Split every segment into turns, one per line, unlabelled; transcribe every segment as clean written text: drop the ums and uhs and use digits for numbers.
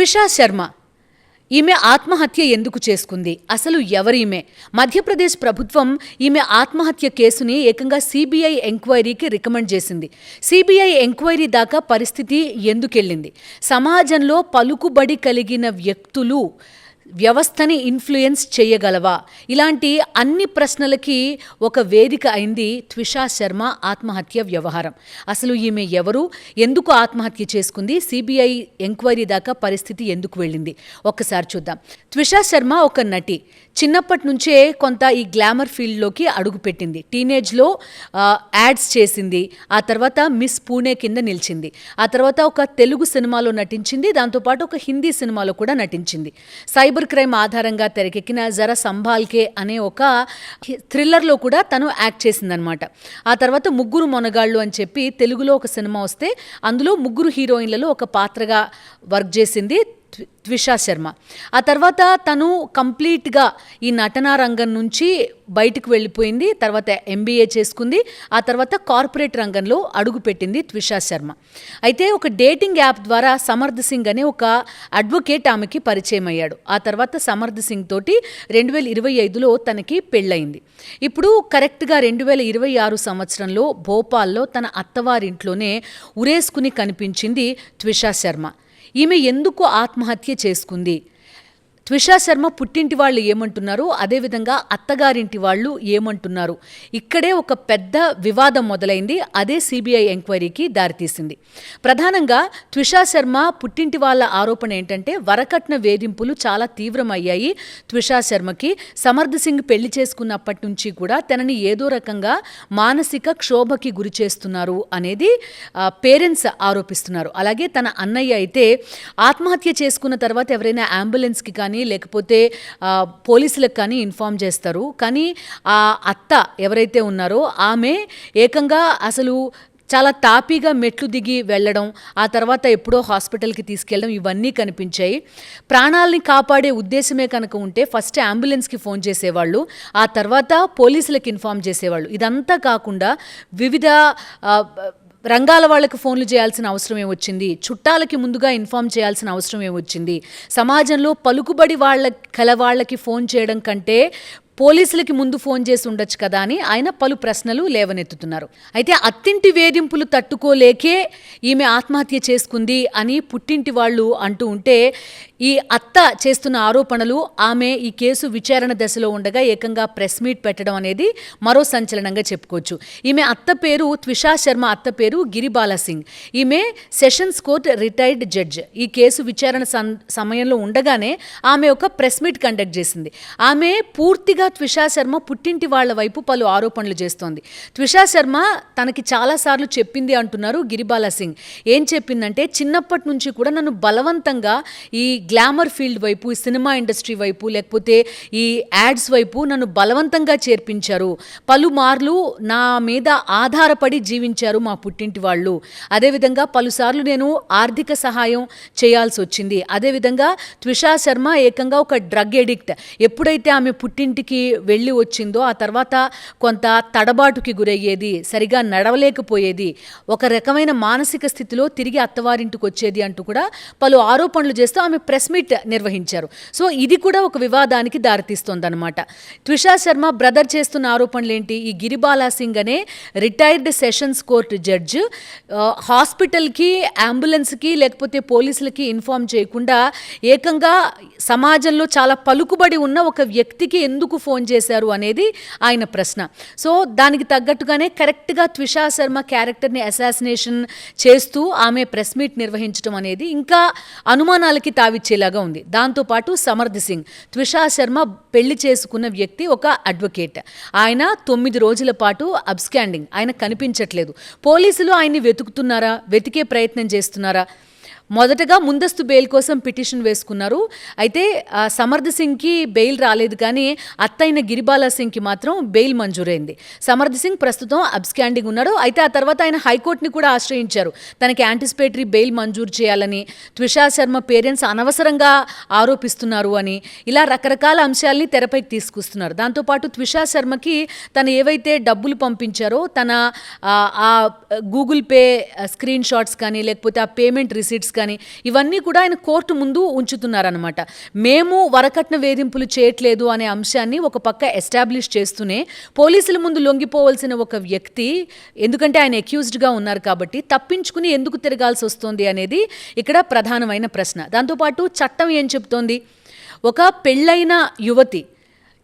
త్విషా శర్మ ఈమె ఆత్మహత్య ఎందుకు చేసుకుంది? అసలు ఎవరీమె? మధ్యప్రదేశ్ ప్రభుత్వం ఈమె ఆత్మహత్య కేసుని ఏకంగా సిబిఐ ఎంక్వైరీకి రికమెండ్ చేసింది. సిబిఐ ఎంక్వైరీ దాకా పరిస్థితి ఎందుకెళ్ళింది? సమాజంలో పలుకుబడి కలిగిన వ్యక్తులు వ్యవస్థని ఇన్ఫ్లుయెన్స్ చేయగలవా? ఇలాంటి అన్ని ప్రశ్నలకి ఒక వేదిక అయింది త్విషా శర్మ ఆత్మహత్య వ్యవహారం. అసలు ఈమె ఎవరు? ఎందుకు ఆత్మహత్య చేసుకుంది? సిబిఐ ఎంక్వైరీ దాకా పరిస్థితి ఎందుకు వెళ్ళింది? ఒక్కసారి చూద్దాం. త్విషా శర్మ ఒక నటి. చిన్నప్పటి నుంచే కొంత ఈ గ్లామర్ ఫీల్డ్లోకి అడుగుపెట్టింది. టీనేజ్లో యాడ్స్ చేసింది. ఆ తర్వాత మిస్ పూణే కింద నిలిచింది. ఆ తర్వాత ఒక తెలుగు సినిమాలో నటించింది. దాంతోపాటు ఒక హిందీ సినిమాలో కూడా నటించింది. సైబర్ క్రైమ్ ఆధారంగా తెరకెక్కిన జరా సంభాల్కే అనే ఒక థ్రిల్లర్లో కూడా తను యాక్ట్ చేసిందనమాట. ఆ తర్వాత ముగ్గురు మొనగాళ్ళు అని చెప్పి తెలుగులో ఒక సినిమా వస్తే అందులో ముగ్గురు హీరోయిన్లలో ఒక పాత్రగా వర్క్ చేసింది త్విషా శర్మ. ఆ తర్వాత తను కంప్లీట్గా ఈ నటనా రంగం నుంచి బయటకు వెళ్ళిపోయింది. తర్వాత ఎంబీఏ చేసుకుంది. ఆ తర్వాత కార్పొరేట్ రంగంలో అడుగుపెట్టింది త్విషా శర్మ. అయితే ఒక డేటింగ్ యాప్ ద్వారా సమర్థ్ సింగ్ అనే ఒక అడ్వకేట్ ఆమెకి పరిచయం అయ్యాడు. ఆ తర్వాత సమర్థ్ సింగ్ తోటి 2025లో తనకి పెళ్ళయింది. ఇప్పుడు కరెక్ట్గా 2026 సంవత్సరంలో భోపాల్లో తన అత్తవారింట్లోనే ఉరేసుకుని కనిపించింది త్విషా శర్మ. ఈమె ఎందుకు ఆత్మహత్య చేసుకుంది? త్విషా శర్మ పుట్టింటి వాళ్ళు ఏమంటున్నారు, అదేవిధంగా అత్తగారింటి వాళ్ళు ఏమంటున్నారు? ఇక్కడే ఒక పెద్ద వివాదం మొదలైంది. అదే సిబిఐ ఎంక్వైరీకి దారితీసింది. ప్రధానంగా త్విషా శర్మ పుట్టింటి వాళ్ళ ఆరోపణ ఏంటంటే వరకట్న వేధింపులు చాలా తీవ్రమయ్యాయి త్విషా శర్మకి. సమర్థ్ సింగ్ పెళ్లి చేసుకున్నప్పటి నుంచి కూడా తనని ఏదో రకంగా మానసిక క్షోభకి గురి చేస్తున్నారు అనేది పేరెంట్స్ ఆరోపిస్తున్నారు. అలాగే తన అన్నయ్య అయితే ఆత్మహత్య చేసుకున్న తర్వాత ఎవరైనా అంబులెన్స్కి కానీ లేకపోతే పోలీసులకు కానీ ఇన్ఫార్మ్ చేస్తారు. కానీ ఆ అత్త ఎవరైతే ఉన్నారో ఆమె ఏకంగా అసలు చాలా తాపీగా మెట్లు దిగి వెళ్ళడం, ఆ తర్వాత ఎప్పుడో హాస్పిటల్కి తీసుకెళ్ళడం ఇవన్నీ కనిపించాయి. ప్రాణాలని కాపాడే ఉద్దేశమే కనుక ఉంటే ఫస్ట్ అంబులెన్స్కి ఫోన్ చేసేవాళ్ళు, ఆ తర్వాత పోలీసులకు ఇన్ఫార్మ్ చేసేవాళ్ళు. ఇదంతా కాకుండా వివిధ రంగాల వాళ్ళకి ఫోన్లు చేయాల్సిన అవసరం ఏమొచ్చింది? చుట్టాలకి ముందుగా ఇన్ఫార్మ్ చేయాల్సిన అవసరం ఏమొచ్చింది? సమాజంలో పలుకుబడి కలవాళ్ళకి ఫోన్ చేయడం కంటే పోలీసులకి ముందు ఫోన్ చేసి ఉండొచ్చు కదా అని ఆయన పలు ప్రశ్నలు లేవనెత్తుతున్నారు. అయితే అత్తింటి వేధింపులు తట్టుకోలేకే ఈమె ఆత్మహత్య చేసుకుంది అని పుట్టింటి వాళ్ళు అంటూ ఉంటే, ఈ అత్త చేస్తున్న ఆరోపణలు, ఆమె ఈ కేసు విచారణ దశలో ఉండగా ఏకంగా ప్రెస్ మీట్ పెట్టడం అనేది మరో సంచలనంగా చెప్పుకోవచ్చు. ఈమె అత్త పేరు త్విషా శర్మ అత్త పేరు గిరిబాలా సింగ్. ఈమె సెషన్స్ కోర్ట్ రిటైర్డ్ జడ్జ్. ఈ కేసు విచారణ సమయంలో ఉండగానే ఆమె ఒక ప్రెస్ మీట్ కండక్ట్ చేసింది. ఆమె పూర్తిగా త్విషా శర్మ పుట్టింటి వాళ్ల వైపు పలు ఆరోపణలు చేస్తోంది. త్విషా శర్మ తనకి చాలాసార్లు చెప్పింది అంటున్నారు గిరిబాలా సింగ్. ఏం చెప్పిందంటే, చిన్నప్పటి నుంచి కూడా నన్ను బలవంతంగా ఈ గ్లామర్ ఫీల్డ్ వైపు, ఈ సినిమా ఇండస్ట్రీ వైపు, లేకపోతే ఈ యాడ్స్ వైపు నన్ను బలవంతంగా చేర్పించారు. పలుమార్లు నా మీద ఆధారపడి జీవించారు మా పుట్టింటి వాళ్ళు. అదేవిధంగా పలుసార్లు నేను ఆర్థిక సహాయం చేయాల్సి వచ్చింది. అదేవిధంగా త్విషా శర్మ ఏకంగా ఒక డ్రగ్ ఎడిక్ట్. ఎప్పుడైతే ఆమె పుట్టింటికి వెళ్ళి వచ్చిందో ఆ తర్వాత కొంత తడబాటుకి గురయ్యేది, సరిగా నడవలేకపోయేది, ఒక రకమైన మానసిక స్థితిలో తిరిగి అత్తవారింటికి వచ్చేది అంటూ కూడా పలు ఆరోపణలు చేస్తూ ఆమె ప్రెస్ మీట్ నిర్వహించారు. సో ఇది కూడా ఒక వివాదానికి దారితీస్తోందన్నమాట. త్విషా శర్మ బ్రదర్ చేస్తున్న ఆరోపణలు ఏంటి? ఈ గిరిబాలా సింగ్ అనే రిటైర్డ్ సెషన్స్ కోర్ట్ జడ్జ్ హాస్పిటల్కి, అంబులెన్స్కి లేకపోతే పోలీసులకి ఇన్ఫార్మ్ చేయకుండా ఏకంగా సమాజంలో చాలా పలుకుబడి ఉన్న ఒక వ్యక్తికి ఎందుకు ఫోన్ చేశారు అనేది ఆయన ప్రశ్న. సో దానికి తగ్గట్టుగానే కరెక్ట్గా త్విషా శర్మ క్యారెక్టర్ని అసాసినేషన్ చేస్తూ ఆమె ప్రెస్ మీట్ నిర్వహించడం అనేది ఇంకా అనుమానాలకి తావిచ్చేలాగా ఉంది. దాంతోపాటు సమర్థ్ సింగ్, త్విషా శర్మ పెళ్లి చేసుకున్న వ్యక్తి, ఒక అడ్వకేట్. ఆయన 9 రోజుల పాటు అబ్స్కాండింగ్, ఆయన కనిపించట్లేదు. పోలీసులు ఆయన్ని వెతుకుతున్నారా, వెతికే ప్రయత్నం చేస్తున్నారా? మొదటగా ముందస్తు బెయిల్ కోసం పిటిషన్ వేసుకున్నారు. అయితే సమర్థ్ సింగ్కి బెయిల్ రాలేదు, కానీ అత్తైన గిరిబాలా సింగ్కి మాత్రం బెయిల్ మంజూరైంది. సమర్థ్ సింగ్ ప్రస్తుతం అబ్స్కాండింగ్ ఉన్నాడు. అయితే ఆ తర్వాత ఆయన హైకోర్టుని కూడా ఆశ్రయించారు, తనకి యాంటిసిపేటరీ బెయిల్ మంజూరు చేయాలని. త్విషా శర్మ పేరెంట్స్ అనవసరంగా ఆరోపిస్తున్నారు అని, ఇలా రకరకాల అంశాలని తెరపైకి తీసుకొస్తున్నారు. దాంతోపాటు త్విషా శర్మకి తను ఏవైతే డబ్బులు పంపించారో తన ఆ గూగుల్ పే స్క్రీన్ షాట్స్ కానీ లేకపోతే ఆ పేమెంట్ రిసీట్స్ కానీ ఇవన్నీ కూడా ఆయన కోర్టు ముందు ఉంచుతున్నారనమాట. మేము వరకట్న వేధింపులు చేయట్లేదు అనే అంశాన్ని ఒక పక్క ఎస్టాబ్లిష్ చేస్తూనే పోలీసుల ముందు లొంగిపోవలసిన ఒక వ్యక్తి, ఎందుకంటే ఆయన అక్యూజ్డ్గా ఉన్నారు కాబట్టి, తప్పించుకుని ఎందుకు తిరగాల్సి వస్తుంది అనేది ఇక్కడ ప్రధానమైన ప్రశ్న. దాంతోపాటు చట్టం ఏం చెప్తోంది? ఒక పెళ్ళైన యువతి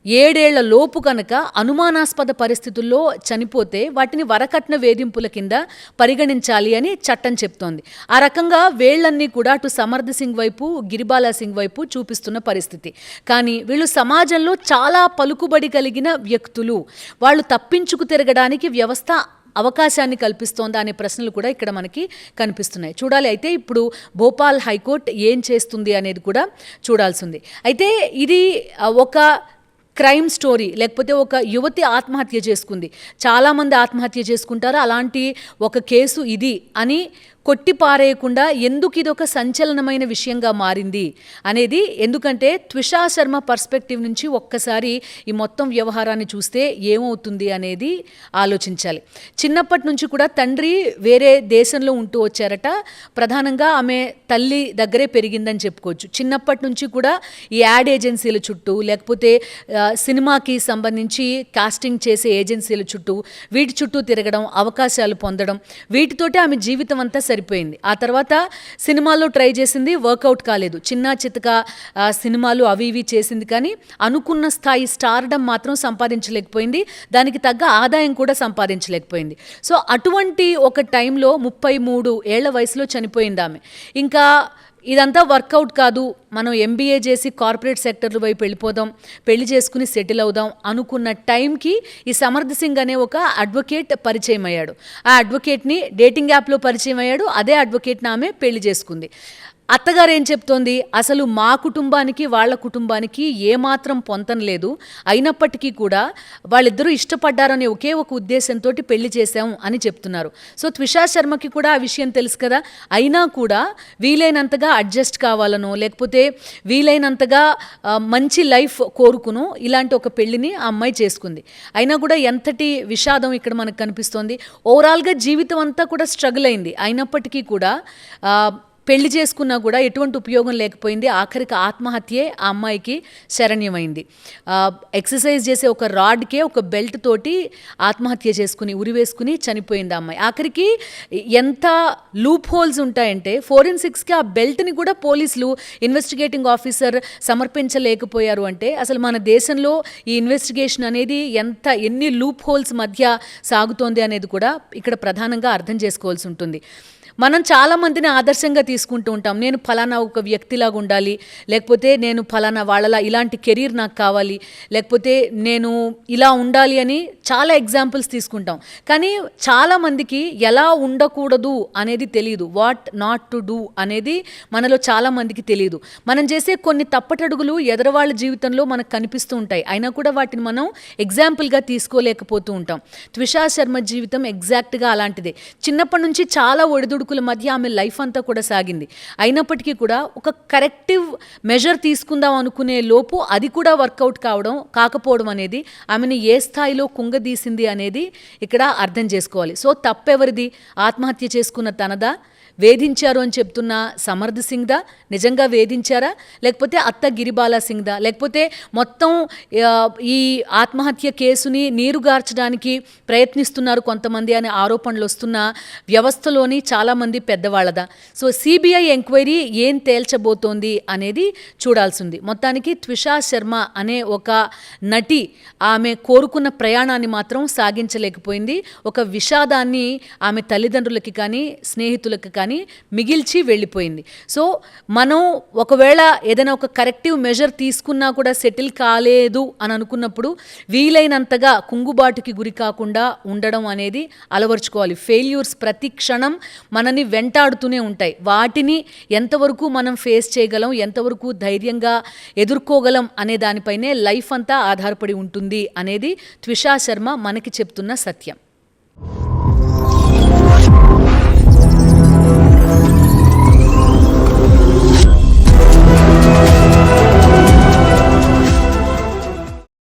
7 ఏళ్ల లోపు కనుక అనుమానాస్పద పరిస్థితుల్లో చనిపోతే వాటిని వరకట్న వేధింపుల కింద పరిగణించాలి అని చట్టం చెప్తోంది. ఆ రకంగా వేళ్లన్నీ కూడా అటు సమర్థ్ సింగ్ వైపు, గిరిబాలా సింగ్ వైపు చూపిస్తున్న పరిస్థితి. కానీ వీళ్ళు సమాజంలో చాలా పలుకుబడి కలిగిన వ్యక్తులు, వాళ్ళు తప్పించుకు తిరగడానికి వ్యవస్థ అవకాశాన్ని కల్పిస్తోందా అనే ప్రశ్నలు కూడా ఇక్కడ మనకి కనిపిస్తున్నాయి. చూడాలి అయితే ఇప్పుడు భోపాల్ హైకోర్టు ఏం చేస్తుంది అనేది కూడా చూడాల్సి ఉంది. అయితే ఇది ఒక క్రైమ్ స్టోరీ, లేకపోతే ఒక యువతి ఆత్మహత్య చేసుకుంది, చాలామంది ఆత్మహత్య చేసుకుంటారు, అలాంటి ఒక కేసు ఇది అని కొట్టిపారేయకుండా ఎందుకు ఇది ఒక సంచలనమైన విషయంగా మారింది అనేది, ఎందుకంటే త్విషా శర్మ పర్స్పెక్టివ్ నుంచి ఒక్కసారి ఈ మొత్తం వ్యవహారాన్ని చూస్తే ఏమవుతుంది అనేది ఆలోచించాలి. చిన్నప్పటి నుంచి కూడా తండ్రి వేరే దేశంలో ఉంటూ వచ్చారట, ప్రధానంగా ఆమె తల్లి దగ్గరే పెరిగిందని చెప్పుకోవచ్చు. చిన్నప్పటి నుంచి కూడా ఈ యాడ్ ఏజెన్సీల చుట్టూ, లేకపోతే సినిమాకి సంబంధించి కాస్టింగ్ చేసే ఏజెన్సీల చుట్టూ, వీటి చుట్టూ తిరగడం, అవకాశాలు పొందడం, వీటితోటే ఆమె జీవితం అంతా సరిపోయింది. ఆ తర్వాత సినిమాలో ట్రై చేసింది, వర్కౌట్ కాలేదు. చిన్న చితక సినిమాలు అవి ఇవి చేసింది, కానీ అనుకున్న స్థాయి స్టార్డమ్ మాత్రం సంపాదించలేకపోయింది, దానికి తగ్గ ఆదాయం కూడా సంపాదించలేకపోయింది. సో అటువంటి ఒక టైంలో 33 ఏళ్ల వయసులో చనిపోయింది ఆమె. ఇంకా ఇదంతా వర్కౌట్ కాదు, మనం ఎంబీఏ చేసి కార్పొరేట్ సెక్టర్ వైపు వెళ్ళిపోదాం, పెళ్లి చేసుకుని సెటిల్ అవుదాం అనుకున్న టైంకి ఈ సమర్థ్ సింగ్ అనే ఒక అడ్వకేట్ పరిచయం అయ్యాడు. ఆ అడ్వకేట్ని డేటింగ్ యాప్లో పరిచయం అయ్యాడు. అదే అడ్వకేట్ని ఆమె పెళ్లి చేసుకుంది. అత్తగారు ఏం చెప్తోంది? అసలు మా కుటుంబానికి వాళ్ళ కుటుంబానికి ఏమాత్రం పొంతన లేదు, అయినప్పటికీ కూడా వాళ్ళిద్దరూ ఇష్టపడ్డారనే ఒకే ఒక ఉద్దేశంతో పెళ్లి చేశాం అని చెప్తున్నారు. సో త్విషా శర్మకి కూడా ఆ విషయం తెలుసు కదా, అయినా కూడా వీలైనంతగా అడ్జస్ట్ కావాలనో, లేకపోతే వీలైనంతగా మంచి లైఫ్ కోరుకునో ఇలాంటి ఒక పెళ్లిని ఆ అమ్మాయి చేసుకుంది. అయినా కూడా ఎంతటి విషాదం ఇక్కడ మనకు కనిపిస్తోంది. ఓవరాల్గా జీవితం అంతా కూడా స్ట్రగుల్ అయింది, అయినప్పటికీ కూడా పెళ్లి చేసుకున్నా కూడా ఎటువంటి ఉపయోగం లేకపోయింది. ఆఖరికి ఆత్మహత్యే ఆ అమ్మాయికి శరణ్యమైంది. ఎక్సర్సైజ్ చేసే ఒక రాడ్కే ఒక బెల్ట్ తోటి ఆత్మహత్య చేసుకుని ఉరివేసుకుని చనిపోయింది ఆ అమ్మాయి. ఆఖరికి ఎంత లూప్ హోల్స్ ఉంటాయంటే, ఫోరెన్సిక్స్కి ఆ బెల్ట్ని కూడా పోలీసులు, ఇన్వెస్టిగేటింగ్ ఆఫీసర్ సమర్పించలేకపోయారు. అంటే అసలు మన దేశంలో ఈ ఇన్వెస్టిగేషన్ అనేది ఎన్ని లూప్ హోల్స్ మధ్య సాగుతోంది అనేది కూడా ఇక్కడ ప్రధానంగా అర్థం చేసుకోవాల్సి ఉంటుంది. మనం చాలామందిని ఆదర్శంగా తీసుకుంటూ ఉంటాం. నేను ఫలానా ఒక వ్యక్తిలాగా ఉండాలి, లేకపోతే నేను ఫలానా వాళ్ళలా ఇలాంటి కెరీర్ నాకు కావాలి, లేకపోతే నేను ఇలా ఉండాలి అని చాలా ఎగ్జాంపుల్స్ తీసుకుంటాం. కానీ చాలామందికి ఎలా ఉండకూడదు అనేది తెలియదు, వాట్ నాట్ టు డూ అనేది మనలో చాలామందికి తెలియదు. మనం చేసే కొన్ని తప్పటడుగులు ఎదరవాళ్ళ జీవితంలో మనకు కనిపిస్తూ ఉంటాయి, అయినా కూడా వాటిని మనం ఎగ్జాంపుల్గా తీసుకోలేకపోతూ ఉంటాం. త్విషా శర్మ జీవితం ఎగ్జాక్ట్గా అలాంటిదే. చిన్నప్పటి నుంచి చాలా ఒడిదుడుకుల మధ్య ఆమె లైఫ్ అంతా కూడా సాగింది. అయినప్పటికీ కూడా ఒక కరెక్టివ్ మెజర్ తీసుకుందాం అనుకునే లోపు అది కూడా వర్కౌట్ కాకపోవడం అనేది ఆమెను ఏ స్థాయిలో కుంగదీసింది అనేది ఇక్కడ అర్థం చేసుకోవాలి. సో తప్పెవరిది? ఆత్మహత్య చేసుకున్న తనదా? వేధించారు అని చెప్తున్న సమర్థ్ సింగ్దా? నిజంగా వేధించారా? లేకపోతే అత్త గిరిబాలా సింగ్దా? లేకపోతే మొత్తం ఈ ఆత్మహత్య కేసుని నీరుగార్చడానికి ప్రయత్నిస్తున్నారు కొంతమంది అనే ఆరోపణలు వస్తున్న వ్యవస్థలోని చాలామంది పెద్దవాళ్ళదా? సో సిబిఐ ఎంక్వైరీ ఏం తేల్చబోతోంది అనేది చూడాల్సి ఉంది. మొత్తానికి త్విషా శర్మ అనే ఒక నటి ఆమె కోరుకున్న ప్రయాణాన్ని మాత్రం సాగించలేకపోయింది. ఒక విషాదాన్ని ఆమె తల్లిదండ్రులకి కానీ స్నేహితులకి కానీ మిగిల్చి వెళ్ళిపోయింది. సో మనం ఒకవేళ ఏదైనా ఒక కరెక్టివ్ మెజర్ తీసుకున్నా కూడా సెటిల్ కాలేదు అని అనుకున్నప్పుడు వీలైనంతగా కుంగుబాటుకి గురి కాకుండా ఉండడం అనేది అలవర్చుకోవాలి. ఫెయిల్యూర్స్ ప్రతి క్షణం మనని వెంటాడుతూనే ఉంటాయి. వాటిని ఎంతవరకు మనం ఫేస్ చేయగలం, ఎంతవరకు ధైర్యంగా ఎదుర్కోగలం అనే దానిపైనే లైఫ్ అంతా ఆధారపడి ఉంటుంది అనేది త్విషా శర్మ మనకి చెప్తున్న సత్యం.